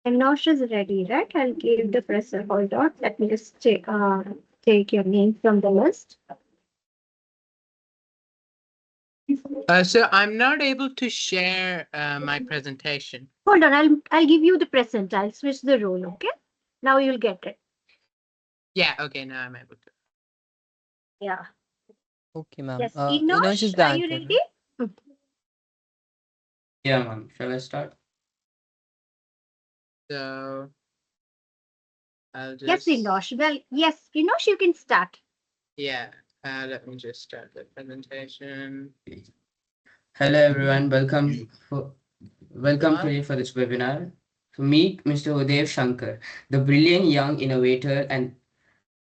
And now she's ready, right? I'll give the presser. Hold on. Let me just take your name from the list. So I'm not able to share my presentation. Hold on. I'll give you the present. I'll switch the role. Okay. Now you'll get it. Yeah, okay, now I'm able to. Yeah. Okay, ma'am. Yes. Inosh is Inosh, the are you anchor. ready? Hmm. Yeah, ma'am. Shall I start? So I'll Yes, just, Inosh. Well, yes, Inosh, you can start. yeah, let me just start the presentation. Hello, everyone. Welcome What? today for this webinar. To meet Mr. Uday Shankar, the brilliant young innovator and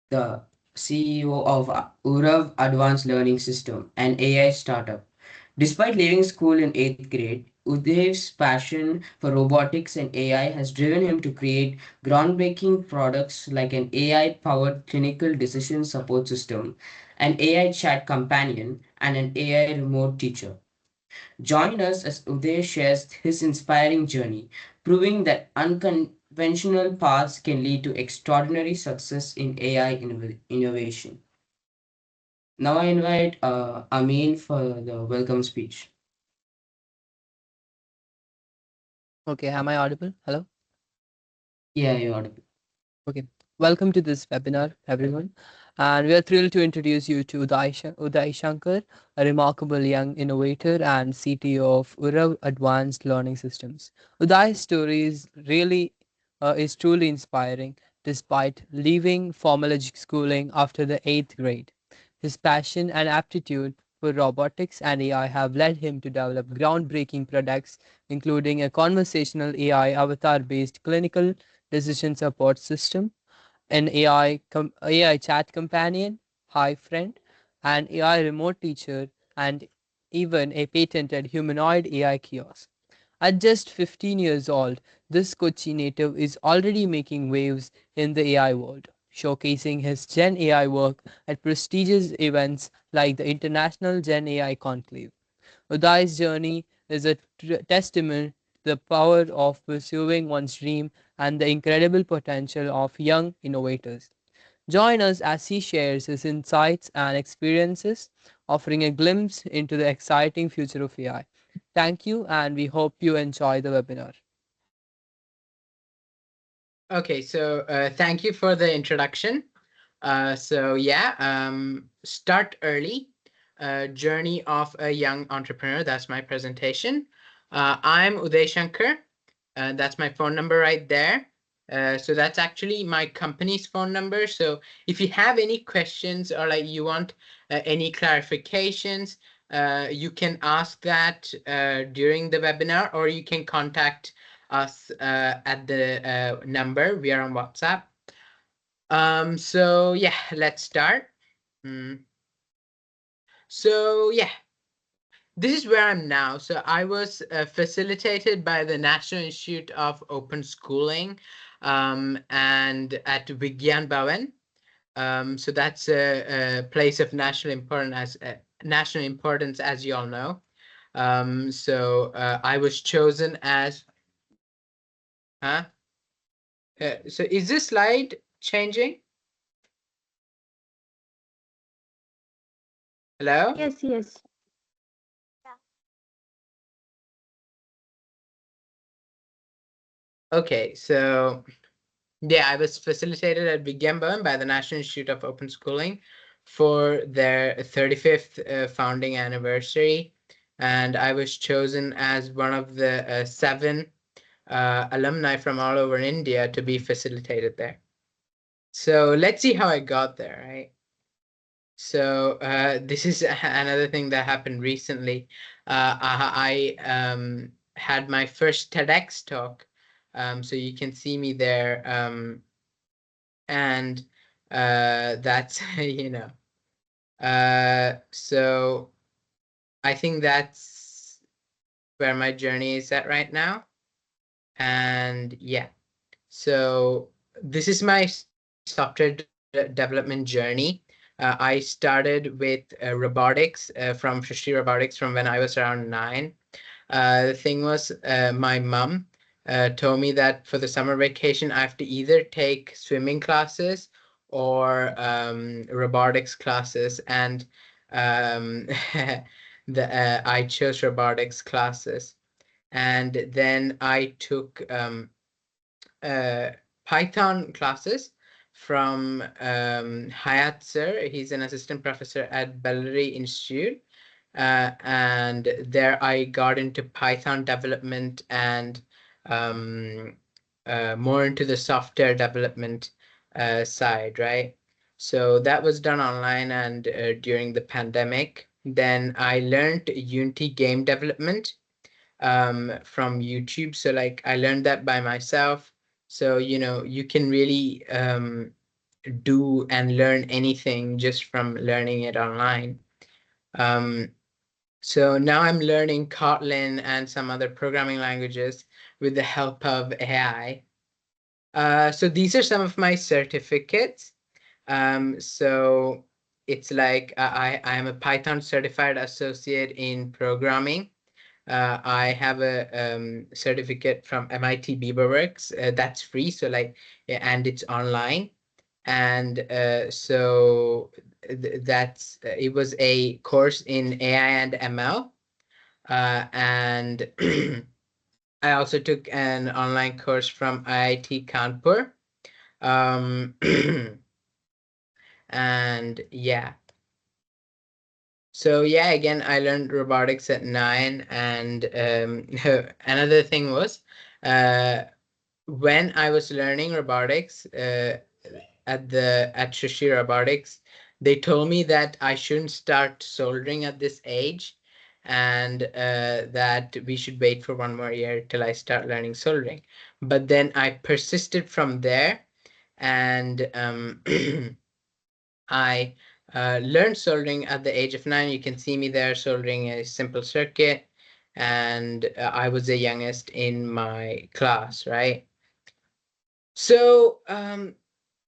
the CEO of Urav Advanced Learning System, an AI startup. Despite leaving school in 8th grade, Uday's passion for robotics and AI has driven him to create groundbreaking products like an AI-powered clinical decision support system, an AI chat companion, and an AI remote teacher. Join us as Uday shares his inspiring journey, proving that unconventional paths can lead to extraordinary success in AI innovation. Now I invite Amin for the welcome speech. Okay, am I audible? Hello? Yeah, you're audible. Okay. Welcome to this webinar, everyone. And we are thrilled to introduce you to Uday Shankar, a remarkable young innovator and CTO of Urav Advanced Learning Systems. Uday's story is truly inspiring, despite leaving formal schooling after the 8th grade. His passion and aptitude for robotics and AI have led him to develop groundbreaking products, including a conversational AI avatar-based clinical decision support system, an AI chat companion, Hi Friend, an AI remote teacher, and even a patented humanoid AI kiosk. At just 15 years old, this Kochi native is already making waves in the AI world, showcasing his Gen AI work at prestigious events like the International GenAI Conclave. Udai's journey is a testament to the power of pursuing one's dream and the incredible potential of young innovators. Join us as he shares his insights and experiences, offering a glimpse into the exciting future of AI. Thank you, and we hope you enjoy the webinar. Okay, so thank you for the introduction. So yeah, start early, journey of a young entrepreneur. That's my presentation. I'm Uday Shankar. That's my phone number right there. So that's actually my company's phone number. So if you have any questions or like you want any clarifications, you can ask that during the webinar, or you can contact us at the number. We are on WhatsApp. So yeah, let's start. Mm. So yeah, this is where I'm now. So I was facilitated by the National Institute of Open Schooling, and at Vigyan Bhavan. So that's a place of national importance, as you all know. So I was chosen as. Huh? So is this slide changing? Hello? Yes, yes. Okay, so yeah, I was facilitated at Vigyambam by the National Institute of Open Schooling for their 35th founding anniversary. And I was chosen as one of the seven alumni from all over India to be facilitated there. So let's see how I got there, right? So this is another thing that happened recently. I had my first TEDx talk. So you can see me there. And that's you know so I think that's where my journey is at right now. And yeah, so this is my software development journey. I started with robotics from Shristi Robotics from when I was around 9. The thing was, my mom told me that for the summer vacation, I have to either take swimming classes or robotics classes, and I chose robotics classes, and then I took uh, Python classes from Hayat sir. He's an assistant professor at Bellary Institute. And there I got into Python development and more into the software development side, right? So that was done online and during the pandemic. Then I learned Unity game development from YouTube. So like I learned that by myself. So you can really do and learn anything just from learning it online. Um, so now I'm learning Kotlin and some other programming languages with the help of AI. So these are some of my certificates. So it's like I am a Python certified associate in programming. I have a certificate from MIT Beaverworks that's free. So like, yeah, and it's online. And so that's it was a course in AI and ML. And I also took an online course from IIT Kanpur. Um, and yeah. So yeah, again, I learned robotics at 9, and another thing was when I was learning robotics at Shishi Robotics, they told me that I shouldn't start soldering at this age, and that we should wait for 1 more year till I start learning soldering. But then I persisted from there, and I learned soldering at the age of 9. You can see me there soldering a simple circuit, and I was the youngest in my class, right? So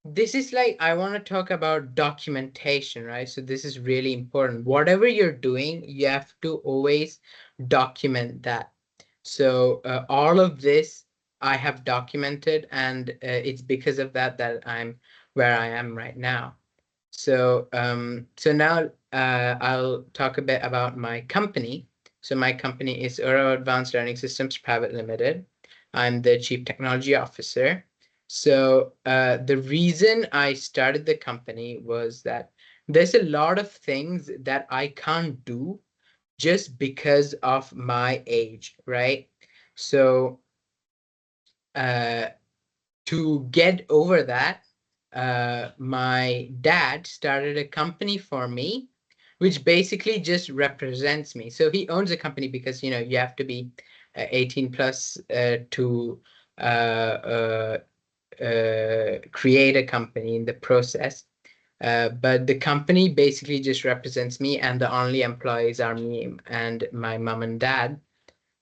this is like, I want to talk about documentation, right? So this is really important. Whatever you're doing, you have to always document that. So all of this I have documented, and it's because of that that I'm where I am right now. So so now I'll talk a bit about my company. So my company is Urav Advanced Learning Systems Private Limited. I'm the Chief Technology Officer. So the reason I started the company was that there's a lot of things that I can't do just because of my age, right? So uh, to get over that, my dad started a company for me, which basically just represents me. So he owns a company because you have to be 18 plus to uh, create a company in the process. But the company basically just represents me, and the only employees are me and my mom and dad.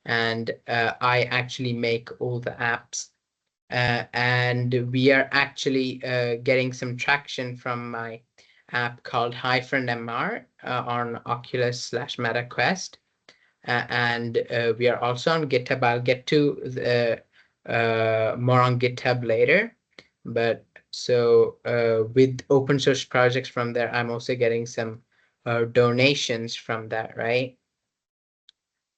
And I actually make all the apps. And we are actually getting some traction from my app called HiFriend MR on Oculus/MetaQuest. And we are also on GitHub. I'll get to the more on GitHub later. But so with open source projects from there, I'm also getting some donations from that, right?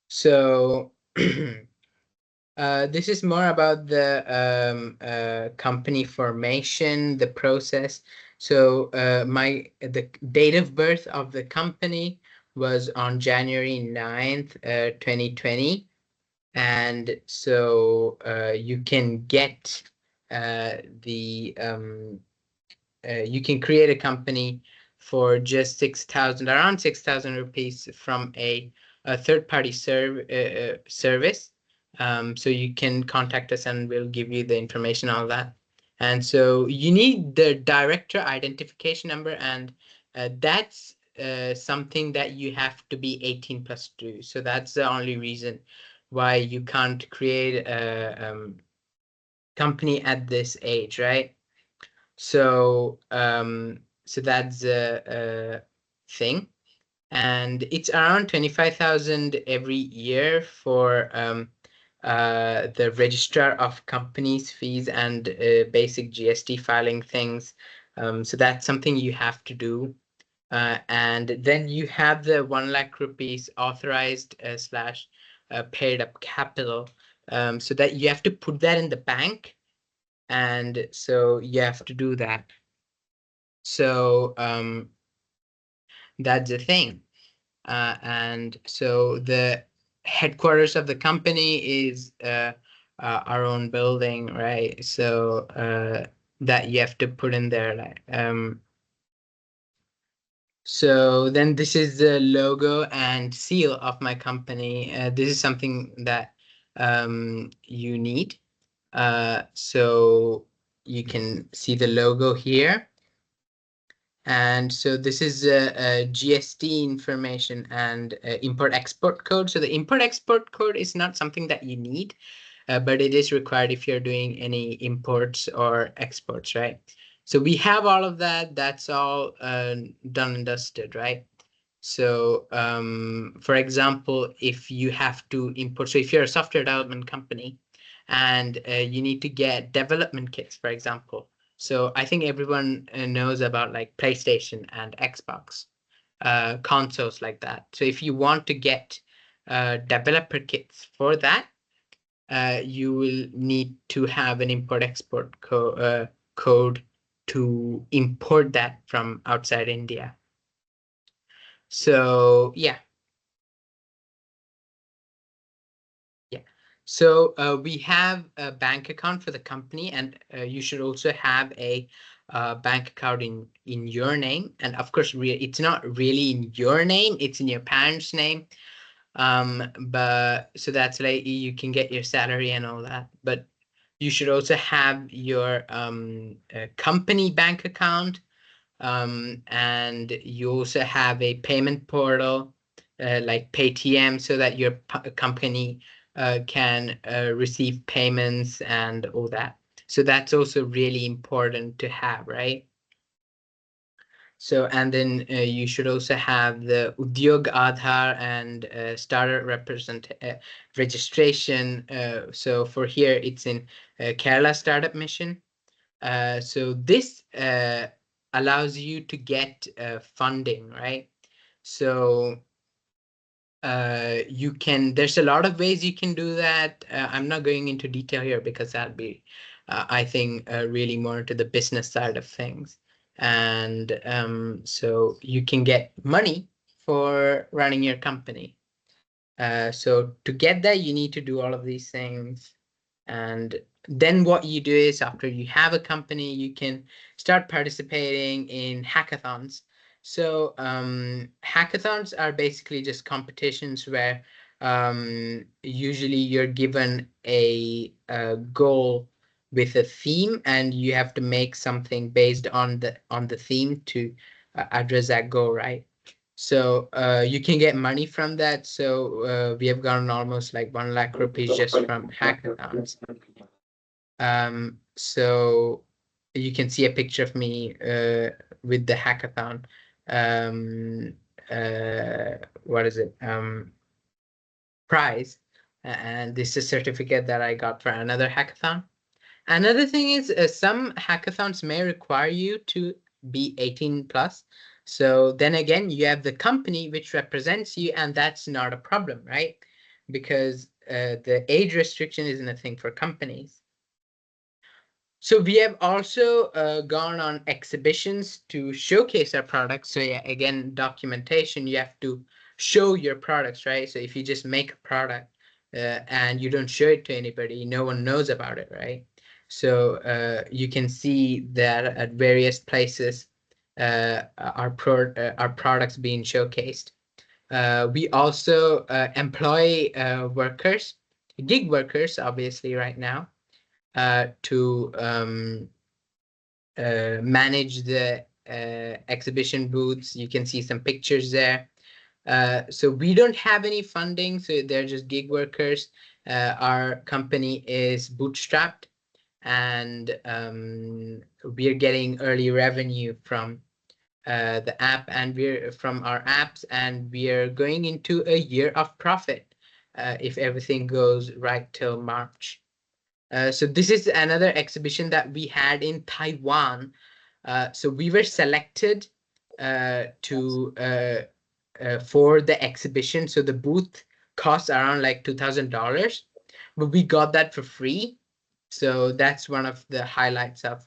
So this is more about the company formation, the process. So the date of birth of the company was on January 9th, 2020. And so you can get the you can create a company for just 6,000, around 6,000 rupees from a third-party service. So you can contact us and we'll give you the information on that. And so you need the director identification number, and that's something that you have to be 18 plus to do. So that's the only reason why you can't create a company at this age, right? So so that's a thing, and it's around 25,000 every year for the registrar of companies fees and basic GST filing things. So that's something you have to do. And then you have the 1 lakh rupees authorized slash paid up capital. So that you have to put that in the bank. And so you have to do that. So that's the thing. And so the headquarters of the company is our own building, right? So that you have to put in there. So then this is the logo and seal of my company. This is something that you need. So you can see the logo here. And so this is a GST information and import-export code. So the import-export code is not something that you need, but it is required if you're doing any imports or exports, right? So we have all of that. That's all done and dusted, right? So for example, if you have to import, so if you're a software development company and you need to get development kits, for example. So I think everyone knows about like PlayStation and Xbox consoles like that. So if you want to get developer kits for that, you will need to have an import-export code to import that from outside India. So yeah. So we have a bank account for the company, and you should also have a bank account in your name. And of course, it's not really in your name; it's in your parents' name. But so that's like you can get your salary and all that. But you should also have your company bank account, and you also have a payment portal like Paytm, so that your company can receive payments and all that. So that's also really important to have, right? So, and then you should also have the Udyog Aadhaar and starter registration. So for here, it's in Kerala Startup Mission. So this allows you to get funding, right? So you can, there's a lot of ways you can do that. I'm not going into detail here because that'd be, I think, really more into the business side of things. And so you can get money for running your company. So to get that, you need to do all of these things. And then what you do is after you have a company, you can start participating in hackathons. So hackathons are basically just competitions where usually you're given a goal with a theme, and you have to make something based on the theme to address that goal, right? So you can get money from that. So we have gotten almost like 1 lakh rupees just from hackathons. So you can see a picture of me with the hackathon. What is it? Prize. And this is a certificate that I got for another hackathon. Another thing is some hackathons may require you to be 18 plus. So then again, you have the company which represents you, and that's not a problem, right? Because the age restriction isn't a thing for companies. So we have also gone on exhibitions to showcase our products. So yeah, again, documentation, you have to show your products, right? So if you just make a product and you don't show it to anybody, no one knows about it, right? So you can see that at various places, our products being showcased. We also employ workers, gig workers, obviously, right now, to manage the exhibition booths. You can see some pictures there. So we don't have any funding, so they're just gig workers. Our company is bootstrapped, and we are getting early revenue from the app, and we're from our apps, and we are going into a year of profit. if everything goes right till March. So this is another exhibition that we had in Taiwan. So we were selected to for the exhibition. So the booth costs around like $2,000, but we got that for free. So that's one of the highlights of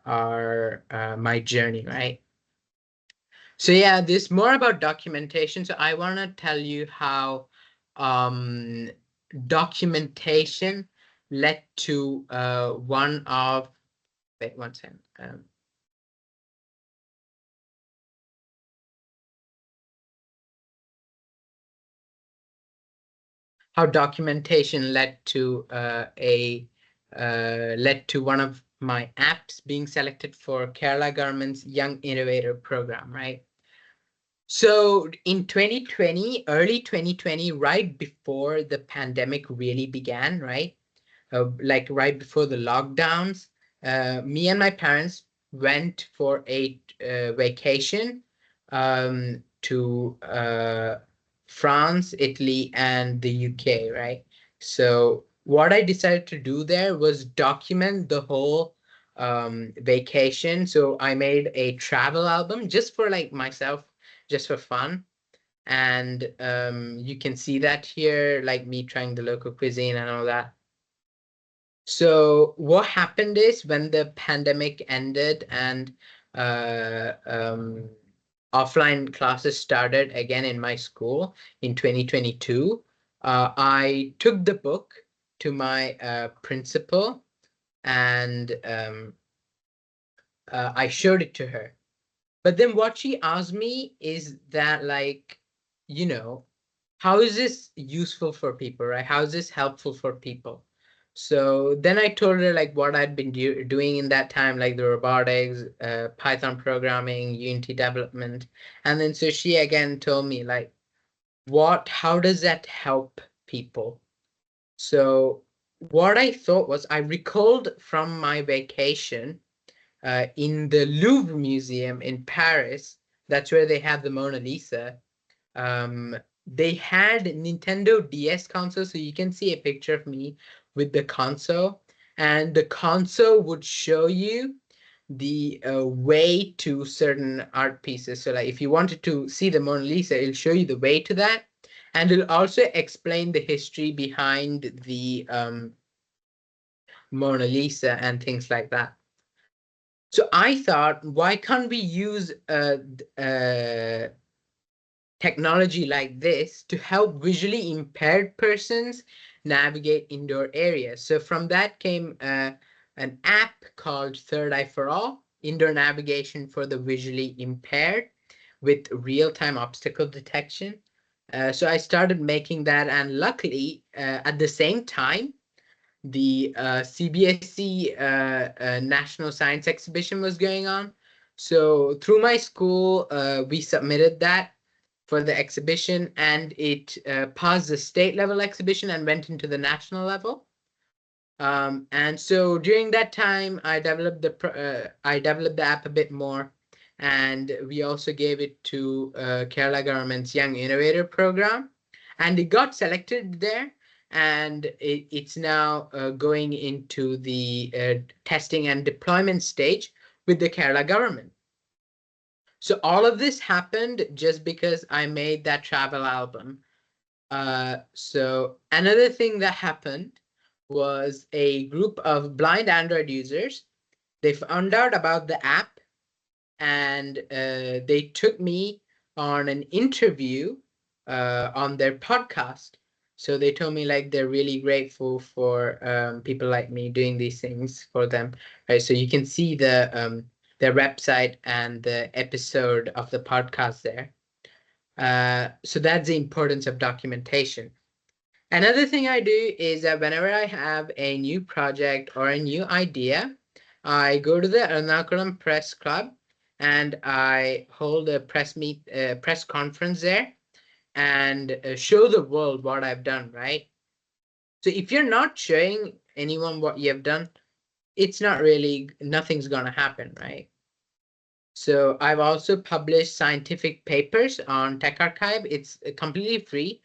our my journey, right? So yeah, this more about documentation. So I want to tell you how um, documentation led to one of, wait one second. How documentation led to led to one of my apps being selected for Kerala government's Young Innovator program, right? So in 2020, early 2020, right before the pandemic really began, right? Like right before the lockdowns, me and my parents went for a vacation to France, Italy, and the UK, right? So what I decided to do there was document the whole vacation. So I made a travel album just for like myself, just for fun. And you can see that here, like me trying the local cuisine and all that. So what happened is when the pandemic ended and offline classes started again in my school in 2022, I took the book to my principal and I showed it to her. But then what she asked me is that, like, you know, how is this useful for people, right? How is this helpful for people? So then I told her like what I'd been doing in that time, like the robotics, Python programming, Unity development. And then so she again told me like, how does that help people? So what I thought was I recalled from my vacation in the Louvre Museum in Paris. That's where they have the Mona Lisa. Um, they had Nintendo DS console, so you can see a picture of me with the console, and the console would show you the way to certain art pieces. So like if you wanted to see the Mona Lisa, it'll show you the way to that, and it'll also explain the history behind the Mona Lisa and things like that. So I thought, why can't we use technology like this to help visually impaired persons navigate indoor areas? So from that came an app called Third Eye for All, indoor navigation for the visually impaired with real-time obstacle detection. So I started making that, and luckily, at the same time, the CBSE National Science Exhibition was going on. So through my school, we submitted that for the exhibition, and it passed the state level exhibition and went into the national level. And so during that time, I developed the app a bit more, and we also gave it to Kerala government's Young Innovator program, and it got selected there, and it's now going into the testing and deployment stage with the Kerala government. So all of this happened just because I made that travel album. So another thing that happened was a group of blind Android users. They found out about the app, and they took me on an interview on their podcast. So they told me like they're really grateful for people like me doing these things for them. Right. So you can see their website and the episode of the podcast there. So that's the importance of documentation. Another thing I do is that whenever I have a new project or a new idea, I go to the Ernakulam Press Club and I hold a press conference there, and show the world what I've done, right? So if you're not showing anyone what you have done, it's not really, nothing's gonna happen, right? So I've also published scientific papers on Tech Archive. It's completely free.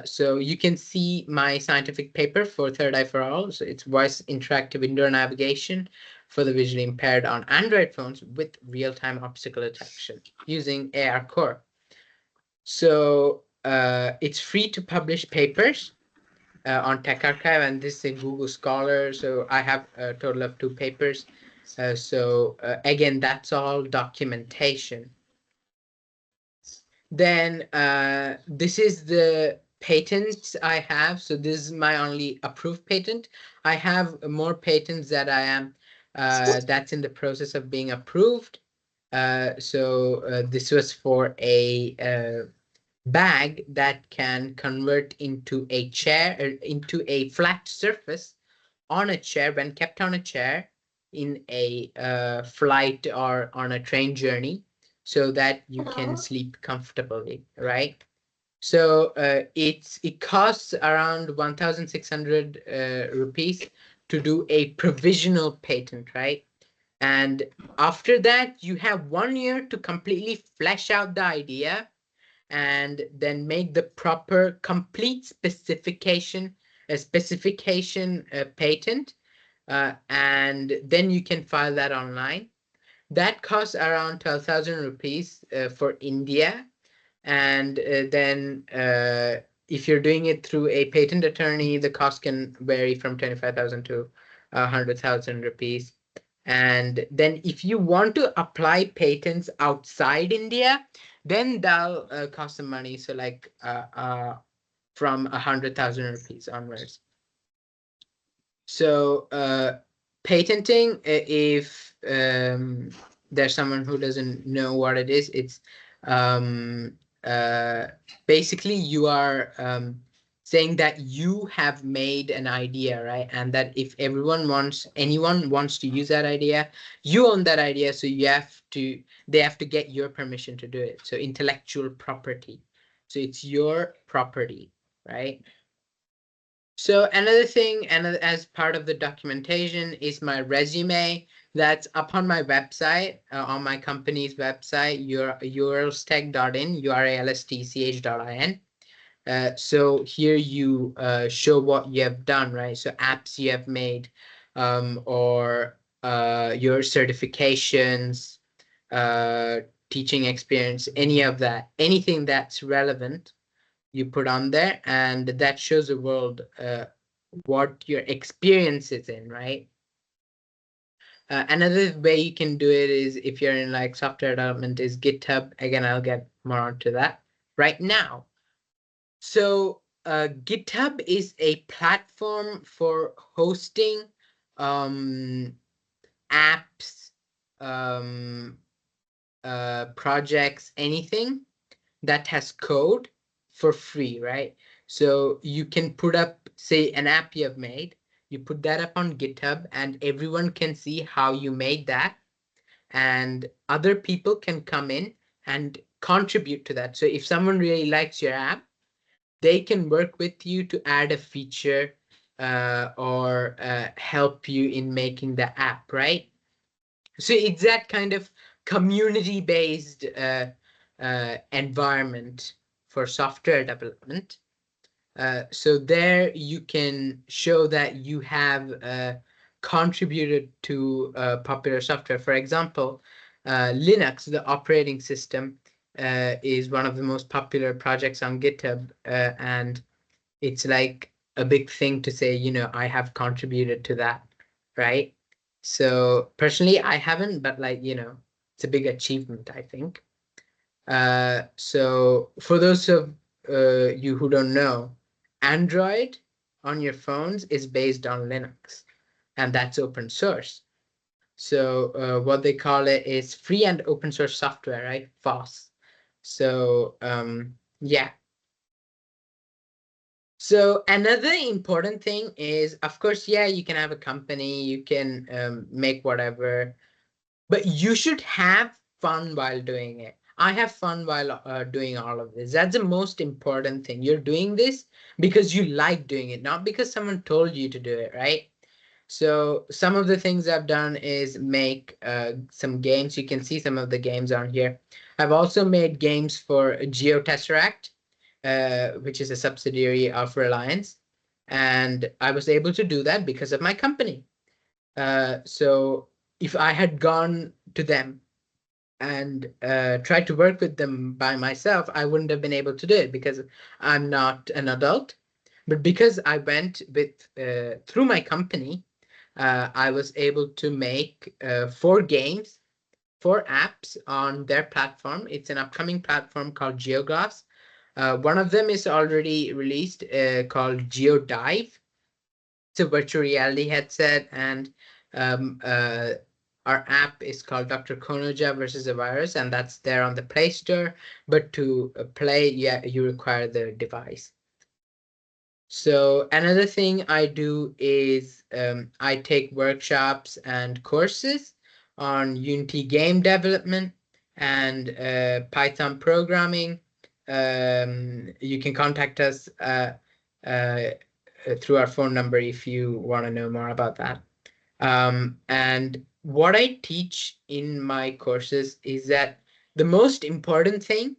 So you can see my scientific paper for Third Eye for All. So it's voice interactive indoor navigation for the visually impaired on Android phones with real-time obstacle detection using AR Core. So it's free to publish papers on Tech Archive, and this is a Google Scholar. So I have a total of 2 papers. So again, that's all documentation. Then this is the patents I have. So this is my only approved patent. I have more patents that I am that's in the process of being approved. So this was for a bag that can convert into a chair, into a flat surface on a chair when kept on a chair in a flight or on a train journey, so that you can sleep comfortably, right? So it costs around 1,600 rupees to do a provisional patent, right? And after that, you have 1 year to completely flesh out the idea and then make the proper complete specification, a specification patent, and then you can file that online. That costs around 12,000 rupees for India. And then if you're doing it through a patent attorney, the cost can vary from 25,000 to 100,000 rupees. And then if you want to apply patents outside India, then that'll cost some money. So like from 100,000 rupees onwards. So patenting, if there's someone who doesn't know what it is, it's um, basically you are saying that you have made an idea, right? And that if anyone wants to use that idea, you own that idea, so they have to get your permission to do it. So intellectual property. So it's your property, right? So another thing, and as part of the documentation, is my resume that's up on my website, on my company's website, uralstech.in, uralstch.in. So here you show what you have done, right? So apps you have made, or your certifications, teaching experience, any of that, anything that's relevant you put on there, and that shows the world what your experience is in, right? Another way you can do it is, if you're in like software development, is GitHub. Again, I'll get more onto that right now. So GitHub is a platform for hosting apps, projects, anything that has code for free, right? So you can put up, say, an app you have made, you put that up on GitHub, and everyone can see how you made that, and other people can come in and contribute to that. So if someone really likes your app, they can work with you to add a feature or help you in making the app, right? So it's that kind of community-based environment for software development. So there you can show that you have contributed to popular software. For example, Linux, the operating system, is one of the most popular projects on GitHub, and it's like a big thing to say, I have contributed to that, right? So personally, I haven't, but like, it's a big achievement, I think. So for those of you who don't know, Android on your phones is based on Linux, and that's open source. So what they call it is free and open source software, right? FOSS. So yeah. So another important thing is, of course, yeah, you can have a company, you can make whatever, but you should have fun while doing it. I have fun while doing all of this. That's the most important thing. You're doing this because you like doing it, not because someone told you to do it, right? So some of the things I've done is make some games. You can see some of the games on here. I've also made games for GeoTesseract, which is a subsidiary of Reliance. And I was able to do that because of my company. So if I had gone to them and tried to work with them by myself, I wouldn't have been able to do it because I'm not an adult. But because I went with through my company, I was able to make 4 games, 4 apps on their platform. It's an upcoming platform called GeoGlass. One of them is already released called GeoDive. It's a virtual reality headset, and um, uh, our app is called Dr. Konoja versus a virus, and that's there on the Play Store. But to play, yeah, you require the device. So another thing I do is I take workshops and courses on Unity game development and Python programming. You can contact us uh, through our phone number if you want to know more about that. And what I teach in my courses is that the most important thing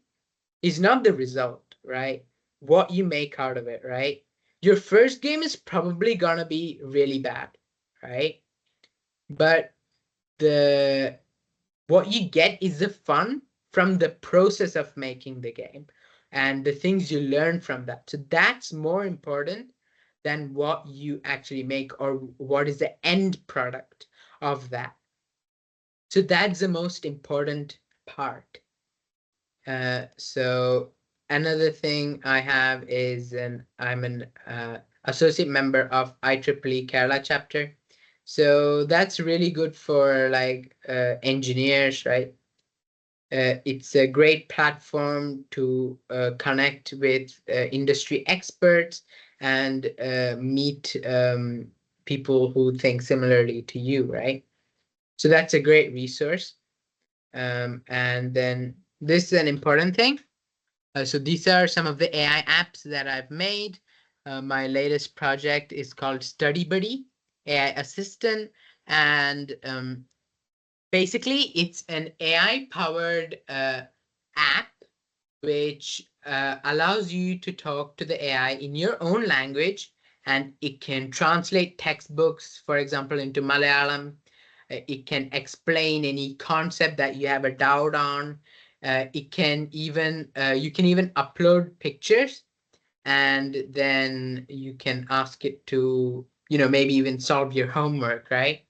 is not the result, right? What you make out of it, right? Your first game is probably gonna be really bad, right? But the what you get is the fun from the process of making the game and the things you learn from that. So that's more important than what you actually make or what is the end product of that. So that's the most important part. So another thing I have is I'm an associate member of IEEE Kerala chapter. So that's really good for like engineers, right? It's a great platform to connect with industry experts and meet people who think similarly to you, right? So that's a great resource. And then this is an important thing. So these are some of the AI apps that I've made. My latest project is called Study Buddy AI Assistant, and basically it's an AI powered app which allows you to talk to the AI in your own language, and it can translate textbooks, for example, into Malayalam. It can explain any concept that you have a doubt on. It can even you can even upload pictures, and then you can ask it to, maybe even solve your homework, right?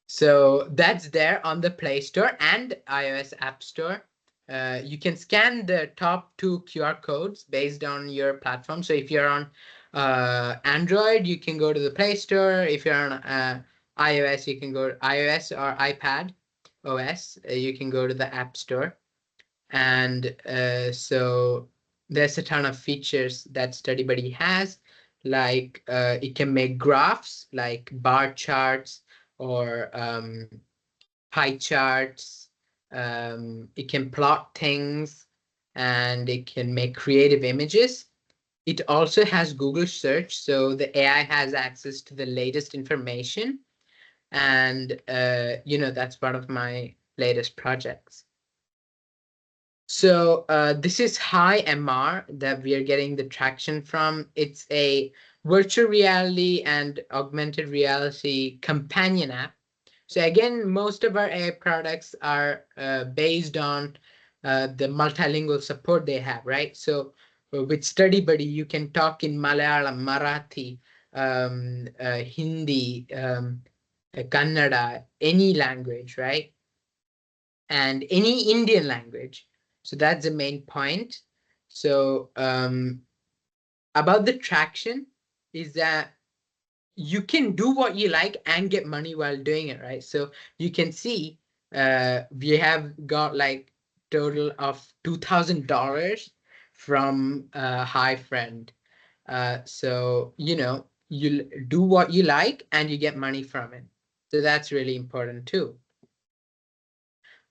So that's there on the Play Store and iOS App Store. You can scan the top 2 QR codes based on your platform. So if you're on Android, you can go to the Play Store. If you're on iOS, you can go to iOS or iPad OS. You can go to the App Store. And so there's a ton of features that StudyBuddy has, like it can make graphs like bar charts or pie charts. It can plot things, and it can make creative images. It also has Google search, so the AI has access to the latest information. And that's one of my latest projects. So this is Hi MR that we are getting the traction from. It's a virtual reality and augmented reality companion app. So again, most of our AI products are based on the multilingual support they have, right? So with Study Buddy, you can talk in Malayalam, Marathi, Hindi, Kannada, any language, right? And any Indian language. So that's the main point. So about the traction is that you can do what you like and get money while doing it, right? So you can see we have got like total of $2,000 from Hi Friend. So you do what you like and you get money from it. So that's really important too.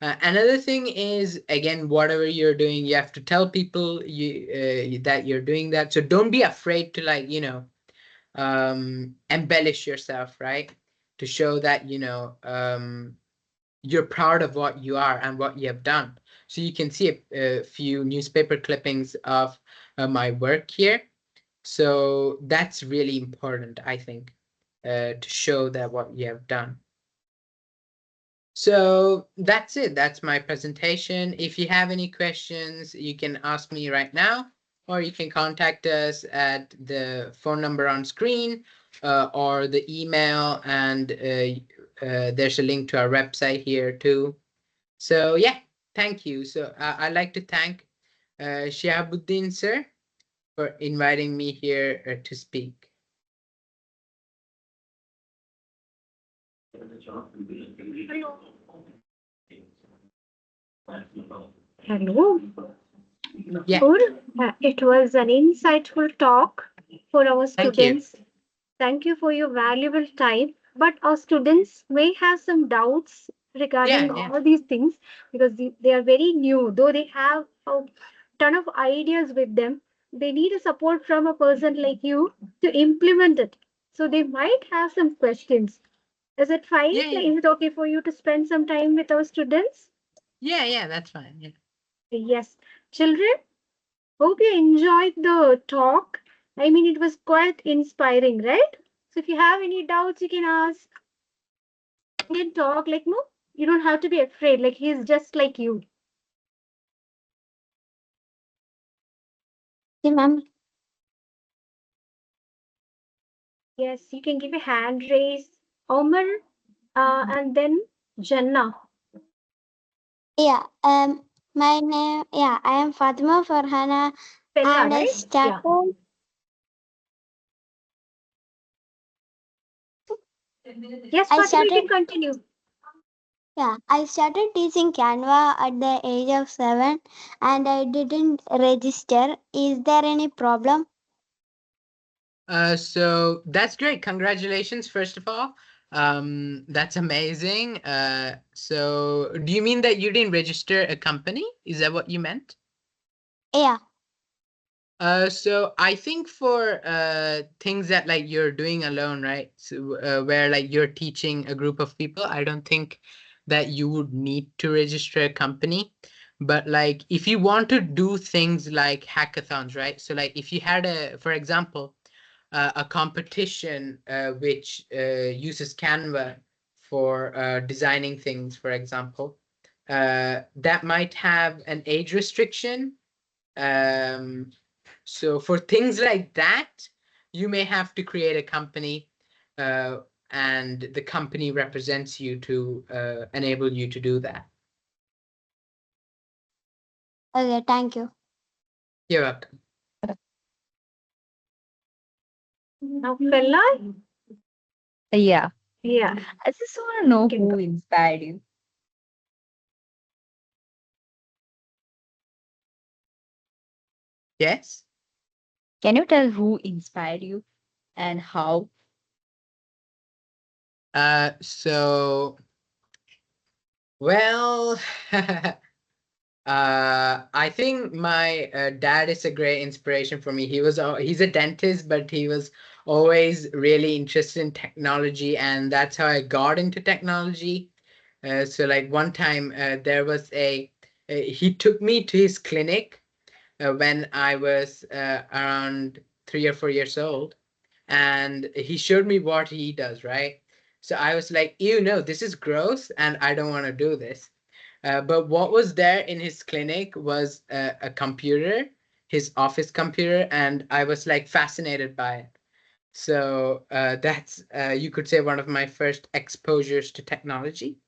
Another thing is, again, whatever you're doing, you have to tell people that you're doing that. So don't be afraid to embellish yourself, right? to show that, you're proud of what you are and what you have done. So you can see a few newspaper clippings of my work here. So that's really important, I think, to show that what you have done. So that's it. That's my presentation. If you have any questions, you can ask me right now, or you can contact us at the phone number on screen, or the email, and there's a link to our website here too. So yeah, thank you. So I'd like to thank Shihabuddin sir for inviting me here to speak. Hello. Yeah, Good. It was an insightful talk for our thank you. students. Thank you for your valuable time. But our students may have some doubts regarding Yeah, yeah. all these things because they are very new. Though they have a ton of ideas with them, they need a support from a person like you to implement it. So they might have some questions. Is it fine? Yeah, Like, yeah. is it okay for you to spend some time with our students? Yeah, yeah, that's fine. Yeah. Yes. Children, hope you enjoyed the talk. I mean, it was quite inspiring, right? So if you have any doubts, you can ask. You can talk like no. You don't have to be afraid. Like he's just like you. Okay, ma'am. Yes, you can give a hand raise. Omar, and then Jannah. Yeah. My name. Yeah, I am Fatima Farhana, Bella, and I right? Yeah. started. Yes, I Fatima, you started. can continue. Yeah, I started teaching Canva at the age of 7, and I didn't register. Is there any problem? So that's great. Congratulations, first of all. That's amazing. So do you mean that you didn't register a company? Is that what you meant? Yeah. So I think for things that like you're doing alone, right? So where like you're teaching a group of people, I don't think that you would need to register a company. But like if you want to do things like hackathons, right? So like if you had for example, a competition which uses Canva for designing things, for example, that might have an age restriction. Um, so for things like that, you may have to create a company, uh, and the company represents you to enable you to do that. Okay, thank you. You're welcome. Now, Bella. Yeah, Yeah. I just want to know Can who go. inspired you. Yes. Can you tell who inspired you and how? So well, I think my dad is a great inspiration for me. He's a dentist, but he was always really interested in technology, and that's how I got into technology. So like one time there was he took me to his clinic when I was around 3 or 4 years old, and he showed me what he does, right? So I was like, ew, no, this is gross, and I don't want to do this. But what was there in his clinic was a computer, his office computer, and I was like fascinated by it. So that's you could say one of my first exposures to technology.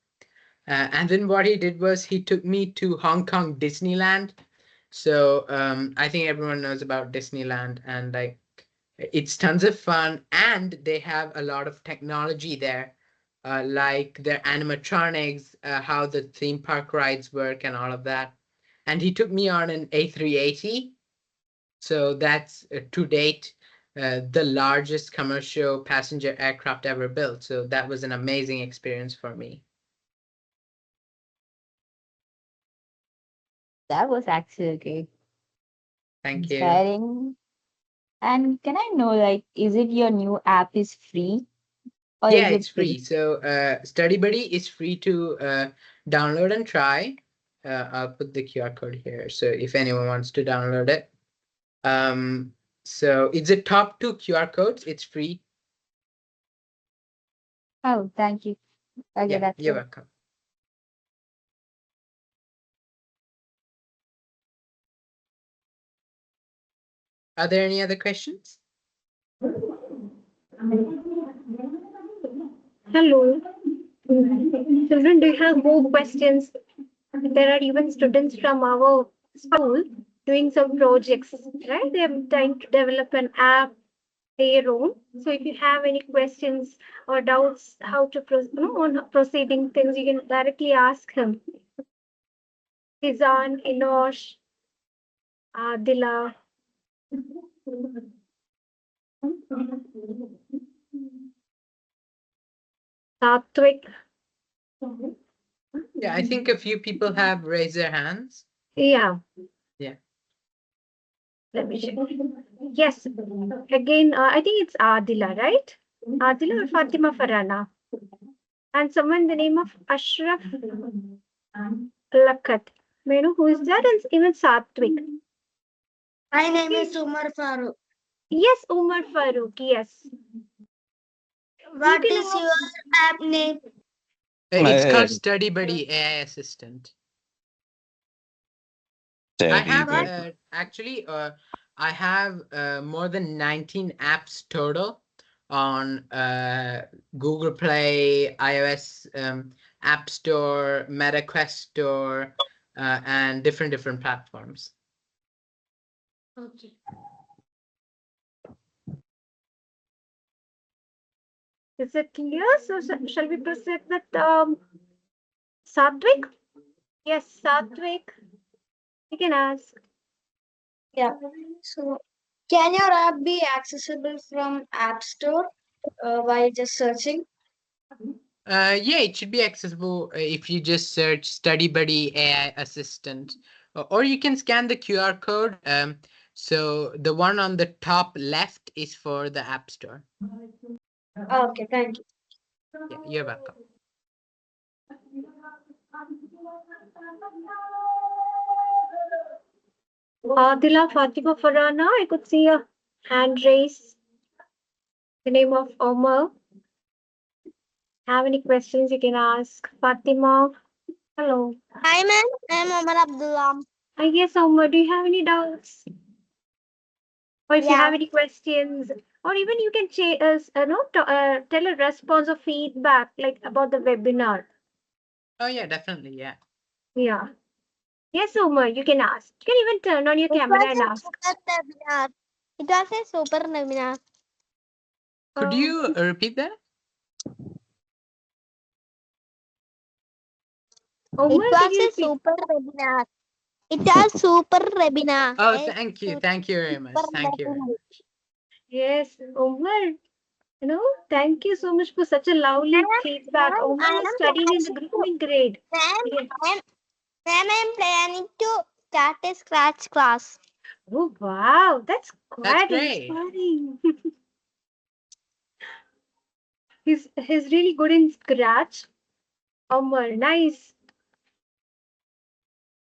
And then what he did was he took me to Hong Kong Disneyland. So I think everyone knows about Disneyland, and like it's tons of fun, and they have a lot of technology there, like their animatronics, how the theme park rides work, and all of that. And he took me on an A380. So that's to date the largest commercial passenger aircraft ever built. So that was an amazing experience for me. That was actually Thank you. inspiring. And can I know, like, is it your new app is free? Or Yeah, is it it's free. So Study Buddy is free to download and try. I'll put the QR code here. So if anyone wants to download it. So it's the top two QR codes. It's free. Oh, thank you. Okay, Yeah, that's you're it. welcome. Are there any other questions? Hello. Children, do you have more questions? There are even students from our school doing some projects, right? They're trying to develop an app their own. So if you have any questions or doubts how to on proceeding things, you can directly ask him. Hizan, Inosh, Adila. Satvik. Yeah, I think a few people have raised their hands. Yeah. Yeah. Let me check. Yes. Again, I think it's Adila, right? Adila or Fatima Farana. And someone the name of Ashraf Lakat. May I know who is that? And even Satvik. My name is Umar Farooq. Yes, Umar Farooq. Yes. What can is your app name? It's called Uh, Study Buddy AI Assistant. I Study have Buddy. actually I have more than 19 apps total on Google Play, iOS App Store, Meta Quest Store, and different platforms. Okay. Is it clear? So shall we proceed with Satvik? Yes, Satvik. You can ask. Yeah. So, can your app be accessible from App Store while just searching? Yeah, it should be accessible if you just search Study Buddy AI Assistant, or you can scan the QR code. So the one on the top left is for the App Store. Okay, thank you. Yeah, you're welcome. Adila Fatima Farana, I could see a hand raise. The name of Omar. Have any questions you can ask? Fatima. Hello. Hi, ma'am. I'm Omar Abdullah. I guess Omar, do you have any doubts? Or if you Yeah. have any questions, or even you can tell a response or feedback like about the webinar. Oh yeah, definitely. Yeah. Yeah. Yes, Omar, you can ask. You can even turn on your It camera was and a ask. super webinar. It was a super webinar. Could Um, you repeat that? It Omar, can was you a repeat? super webinar. It was super webinar. Oh, A thank you. super Thank you very much. Thank you very webinar. much. Yes, Omar. Thank you so much for such a lovely feedback. Ma'am, Omar I was am studying in the planning to. grooming grade. Ma'am, Yeah. I'm planning to start a scratch class. Oh, wow. That's That's quite great. inspiring. He's really good in Scratch. Omar, nice.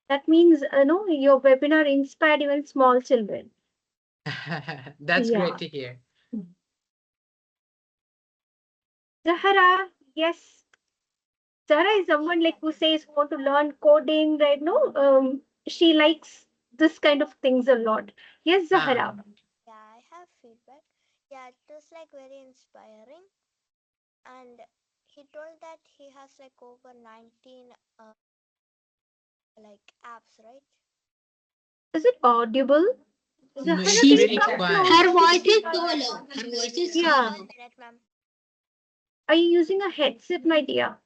That means, your webinar inspired even small children. That's great Yeah. to hear. Zahara, yes. Zahara is someone like who says want to learn coding, right? No, she likes this kind of things a lot. Yes, Ah, Zahara. Yeah, I have feedback. Yeah, it was like very inspiring. And he told that he has like over 19 like apps, right? Is it audible? no, Zahara, it's can you very come quiet. Her closer to voice the is mic? so low. Her voice is so Yeah. low. 1 minute, ma'am. Are you using a headset, my dear?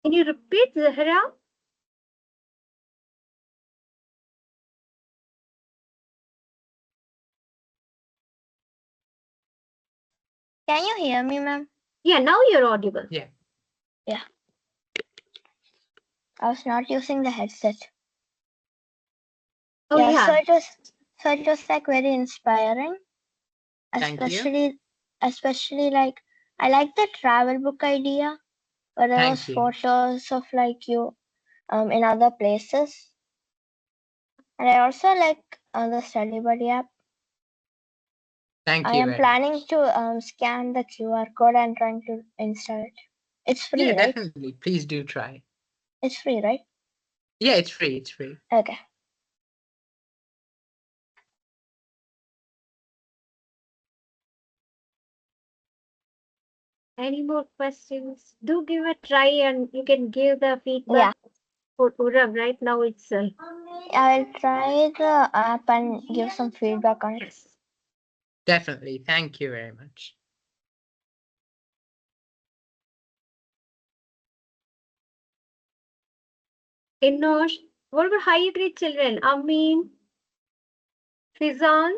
Can you repeat, Zahara? Can you hear me, ma'am? Yeah, now you're audible. Yeah. Yeah. I was not using the headset. Oh Yeah, yeah. so it was like very inspiring, Thank you. especially like I like the travel book idea where there was Thank you. photos of like you in other places. And I also like the study buddy app. Thank I you am very planning much. to scan the QR code and trying to install it. It's Yeah, free, right? definitely. Please do try. It's free, right? Yeah, it's free. It's free. Okay. Any more questions? Do give a try and you can give the Yeah. feedback for Urav right now itself. I will try the app and give some feedback on it. Yes. Definitely. Thank you very much. Inosh, what about higher grade children? Amin, Fizan,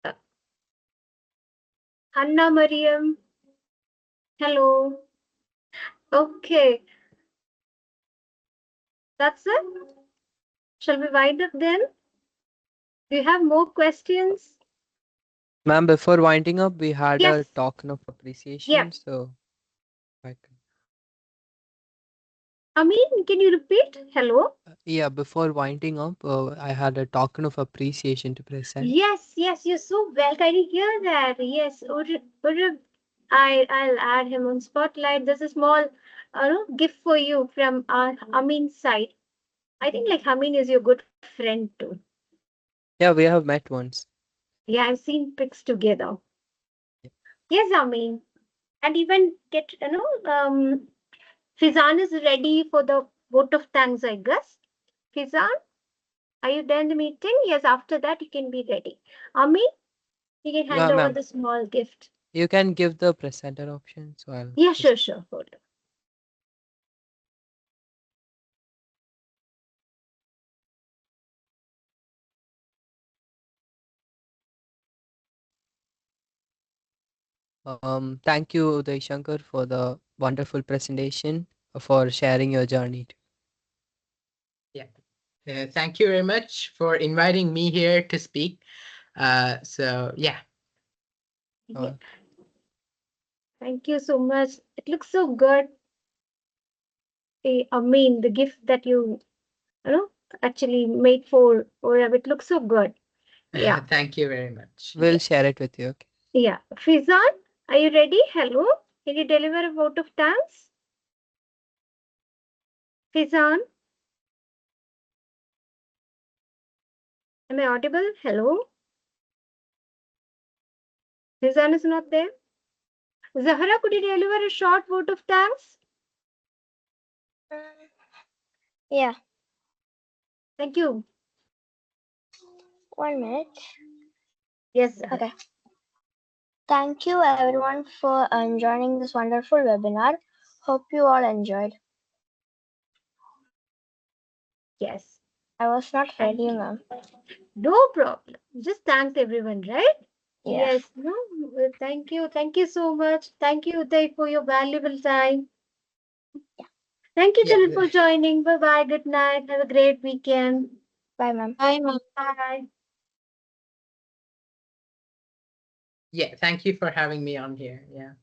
uh, Anna Mariam. Hello. Okay, that's it. Shall we wind up then? Do you have more questions? Ma'am, before winding up, we had Yes. a token of Yeah. appreciation. So, Amin, can you repeat? Hello. yeah, before winding up, I had a token of appreciation to present. Yes, yes, you're so well. Can you hear that? Yes, I'll add him on spotlight. There's a small gift for you from Amin's side. I think like Amin is your good friend too. Yeah, we have met once. Yeah, I've seen pics together. Yeah. Yes, Amin. And even get Fizan is ready for the vote of thanks, I guess. Fizan, are you there in the meeting? Yes, after that you can be ready. Amin, you can hand Yeah, over ma'am. the small gift. You can give the presenter option. So I'll Yeah, just. sure, sure. Hold on. Thank you, Uday Shankar, for the wonderful presentation, for sharing your journey. Yeah. Thank you very much for inviting me here to speak. So yeah. Yeah. Uh, Thank you so much. It looks so good. Amin, the gift that you know, actually made for Urav, it looks so good. Yeah. Thank you very much. we'll Yeah. share it with you. Okay. Yeah. Fizan, are you ready? Hello. Can you deliver a vote of thanks? Fizan, am I audible? Hello. Fizan is not there. Zahra, could you deliver a short vote of thanks? Yeah. Thank you. 1 minute. Yes, Zahra. Okay. Thank you everyone for joining this wonderful webinar. Hope you all enjoyed. Yes. I was not Thank ready, you. ma'am. No problem. Just thanks everyone, right? Yeah. Yes. No. Thank you. Thank you so much. Thank you, Uday, for your valuable time. Thank you, Yeah. children, for joining. Bye bye. Good night. Have a great weekend. Bye, ma'am. Bye, ma'am. Bye. Yeah. Thank you for having me on here. Yeah.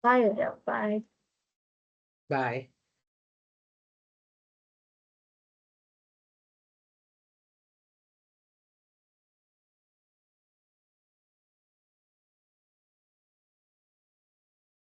Bye, Urav. Bye. Bye.